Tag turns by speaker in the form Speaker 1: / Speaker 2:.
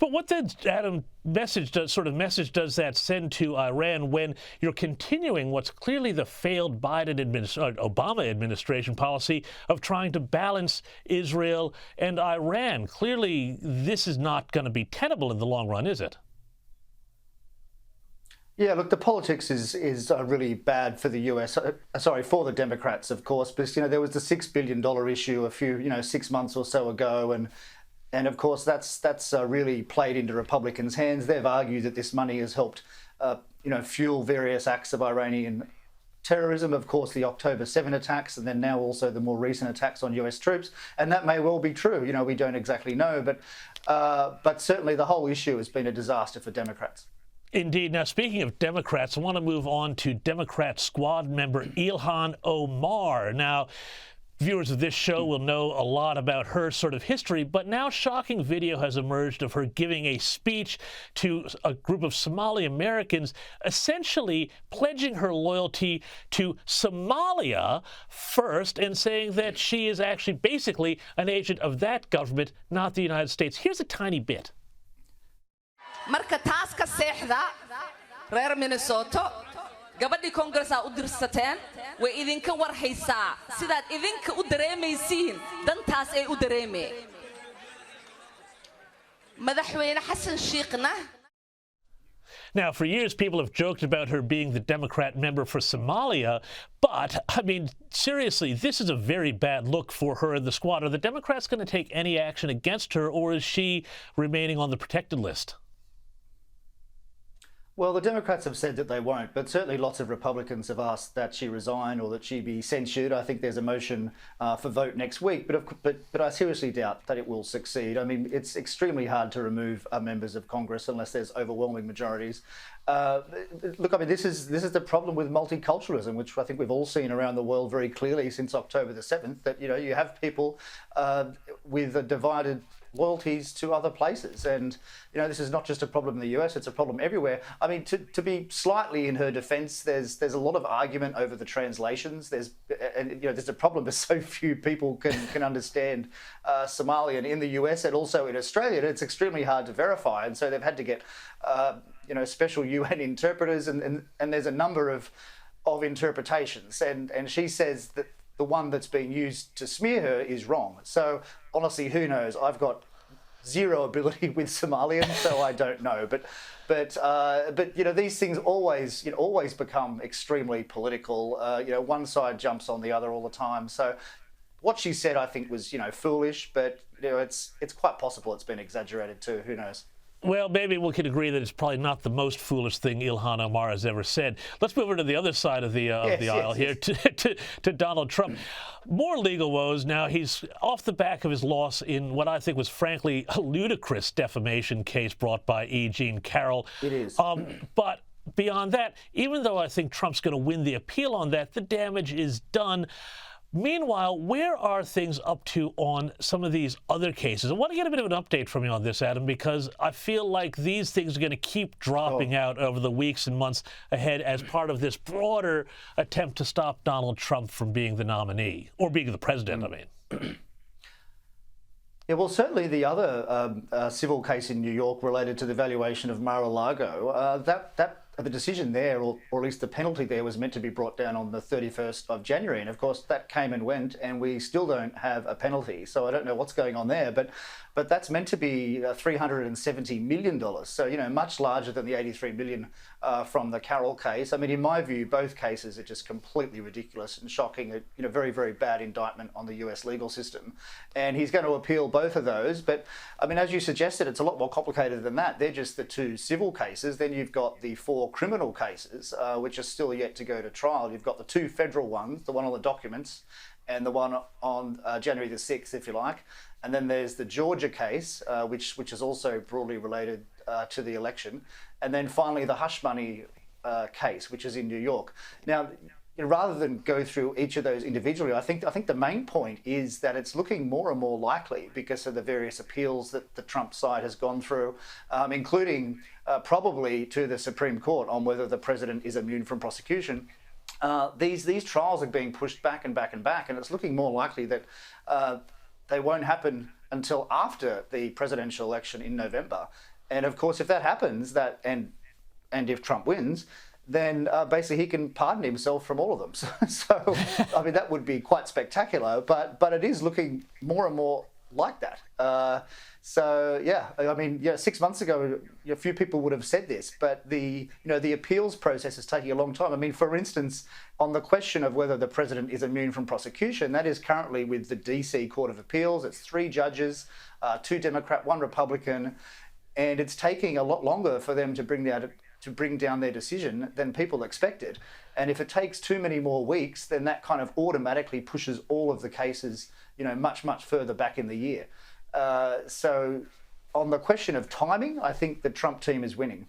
Speaker 1: But what then, Adam, message does that send to Iran when you're continuing what's clearly the failed Obama administration policy of trying to balance Israel and Iran? Clearly, this is not going to be tenable in the long run, is it?
Speaker 2: Yeah, look, the politics is really bad for the US. For the Democrats, of course, because there was the $6 billion issue a few 6 months or so ago, and of course that's really played into Republicans' hands. They've argued that this money has helped fuel various acts of Iranian terrorism, of course, the October 7 attacks, and then now also the more recent attacks on US troops. And that may well be true. We don't exactly know, but certainly the whole issue has been a disaster for Democrats.
Speaker 1: Indeed. Now, speaking of Democrats, I want to move on to Democrat squad member Ilhan Omar. Now, viewers of this show will know a lot about her sort of history, but now shocking video has emerged of her giving a speech to a group of Somali Americans, essentially pledging her loyalty to Somalia first and saying that she is actually basically an agent of that government, not the United States. Here's a tiny bit.
Speaker 3: marka taas ka seexda reer Minnesota gabadhii Congress u dirsateen way idinka warhaysaa sidaad idinka u dareemaysiin dantaas ay u dareemeen madaxweyne Xasan Sheekhna.
Speaker 1: Now, for years, people have joked about her being the Democrat member for Somalia, but, I mean, seriously, this is a very bad look for her and the squad. Are the Democrats going to take any action against her, or is she remaining on the protected list?
Speaker 2: Well, the Democrats have said that they won't, but certainly lots of Republicans have asked that she resign or that she be censured. I think there's a motion for vote next week, but I seriously doubt that it will succeed. I mean, it's extremely hard to remove members of Congress unless there's overwhelming majorities. Look, I mean, this is the problem with multiculturalism, which I think we've all seen around the world very clearly since October the 7th, that, you have people with a divided loyalties to other places. And, this is not just a problem in the US, it's a problem everywhere. I mean, to be slightly in her defense, there's a lot of argument over the translations. There's a problem because so few people can understand Somalian in the US and also in Australia. It's extremely hard to verify. And so they've had to get, special UN interpreters, and there's a number of interpretations. And she says that the one that's being used to smear her is wrong. So honestly, who knows? I've got zero ability with Somalian, so I don't know. But these things always become extremely political. One side jumps on the other all the time. So what she said, I think, was foolish, but it's quite possible it's been exaggerated too. Who knows?
Speaker 1: Well, maybe we can agree that it's probably not the most foolish thing Ilhan Omar has ever said. Let's move over to the other side of the aisle here, to Donald Trump. More legal woes now. He's off the back of his loss in what I think was, frankly, a ludicrous defamation case brought by E. Jean Carroll.
Speaker 2: It is.
Speaker 1: But beyond that, even though I think Trump's going to win the appeal on that, the damage is done. Meanwhile, where are things up to on some of these other cases? I want to get a bit of an update from you on this, Adam, because I feel like these things are going to keep dropping out over the weeks and months ahead as part of this broader attempt to stop Donald Trump from being the nominee, or being the president, I mean.
Speaker 2: Yeah, well, certainly the other civil case in New York related to the valuation of Mar-a-Lago, the decision there, or at least the penalty there, was meant to be brought down on the 31st of January. And of course, that came and went, and we still don't have a penalty. So I don't know what's going on there, but that's meant to be $370 million. So, much larger than the $83 million from the Carroll case. I mean, in my view, both cases are just completely ridiculous and shocking. Very, very bad indictment on the US legal system. And he's going to appeal both of those. But I mean, as you suggested, it's a lot more complicated than that. They're just the two civil cases. Then you've got the 4 criminal cases, which are still yet to go to trial. You've got the 2 federal ones, the one on the documents and the one on January the 6th, if you like. And then there's the Georgia case, which is also broadly related to the election. And then finally, the hush money case, which is in New York. Now, rather than go through each of those individually, I think the main point is that it's looking more and more likely, because of the various appeals that the Trump side has gone through, including probably to the Supreme Court on whether the president is immune from prosecution. These trials are being pushed back and back and back, and it's looking more likely that they won't happen until after the presidential election in November. And of course, if that happens, and if Trump wins, then basically he can pardon himself from all of them. So I mean, that would be quite spectacular, but it is looking more and more like that. So yeah, I mean, 6 months ago, a few people would have said this, but the appeals process is taking a long time. I mean, for instance, on the question of whether the president is immune from prosecution, that is currently with the DC Court of Appeals. It's 3 judges, 2 Democrat, 1 Republican, and it's taking a lot longer for them to bring down their decision than people expected. And if it takes too many more weeks, then that kind of automatically pushes all of the cases, much, much further back in the year. So on the question of timing, I think the Trump team is winning.